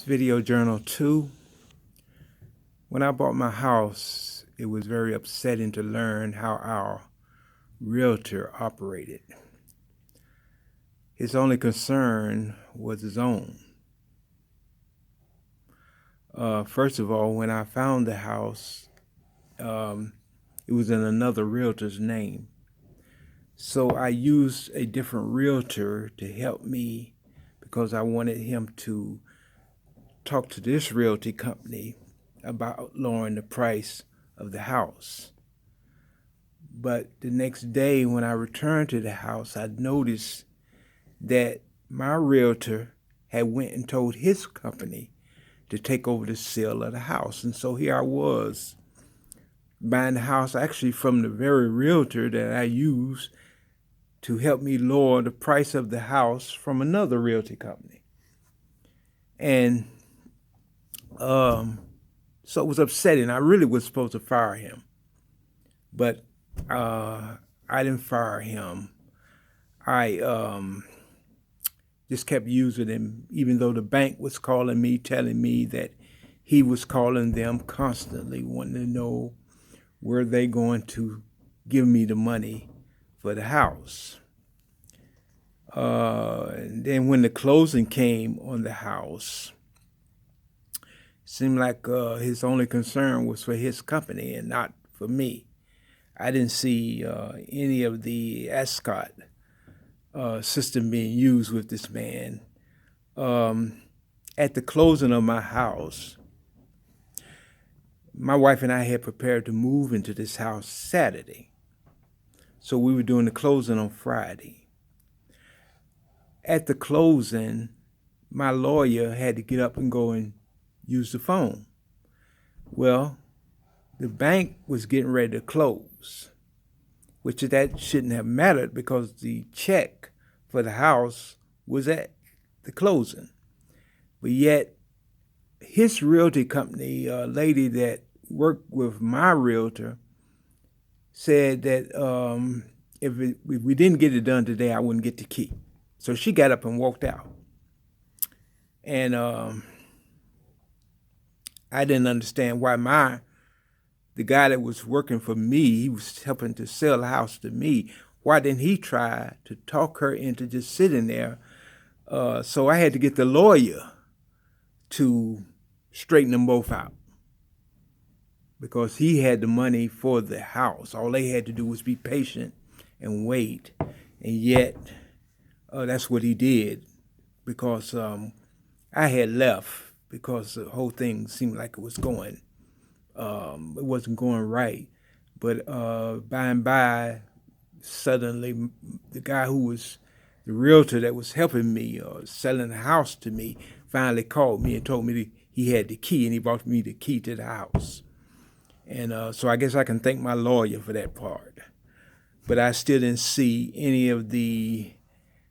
It's Video Journal 2. When I bought my house, it was very upsetting to learn how our realtor operated. His only concern was his own. First of all, when I found the house, it was in another realtor's name. So I used a different realtor to help me because I wanted him to talk to this realty company about lowering the price of the house. But the next day when I returned to the house, I noticed that my realtor had went and told his company to take over the sale of the house. And so here I was buying the house actually from the very realtor that I used to help me lower the price of the house from another realty company. And so it was upsetting. I really was supposed to fire him, but I didn't fire him. I just kept using him, even though the bank was calling me, telling me that he was calling them constantly, wanting to know were they going to give me the money for the house. And then when the closing came on the house, seemed like his only concern was for his company and not for me. I didn't see any of the Ascot system being used with this man. At the closing of my house, my wife and I had prepared to move into this house Saturday. So we were doing the closing on Friday. At the closing, my lawyer had to get up and go and use the phone. Well, the bank was getting ready to close, which that shouldn't have mattered because the check for the house was at the closing. But yet, his realty company, a lady that worked with my realtor, said that if we didn't get it done today, I wouldn't get the key. So she got up and walked out. And I didn't understand why the guy that was working for me, he was helping to sell the house to me. Why didn't he try to talk her into just sitting there? So I had to get the lawyer to straighten them both out because he had the money for the house. All they had to do was be patient and wait. And yet, that's what he did because I had left because the whole thing seemed like it was going. It wasn't going right. But by and by, suddenly, the guy who was the realtor that was helping me selling the house to me finally called me and told me that he had the key, and he brought me the key to the house. And so I guess I can thank my lawyer for that part. But I still didn't see any of the,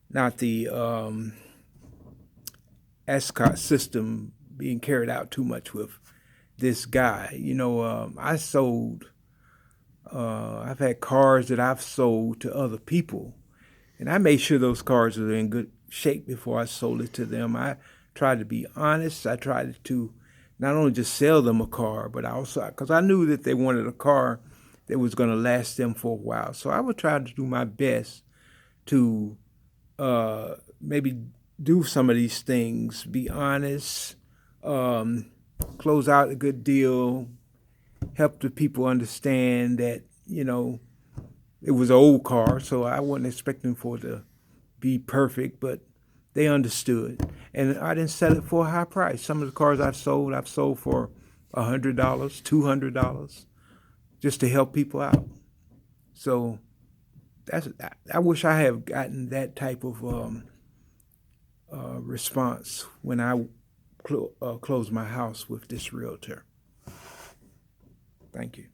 not the Ascot system being carried out too much with this guy. You know, I've had cars that I've sold to other people, and I made sure those cars were in good shape before I sold it to them. I tried to be honest. I tried to not only just sell them a car, but also, because I knew that they wanted a car that was going to last them for a while. So I would try to do my best to maybe do some of these things, be honest, close out a good deal, help the people understand that, you know, it was an old car, so I wasn't expecting for it to be perfect, but they understood. And I didn't sell it for a high price. Some of the cars I've sold for $100, $200, just to help people out. So I wish I had gotten that type of response when I closed my house with this realtor. Thank you.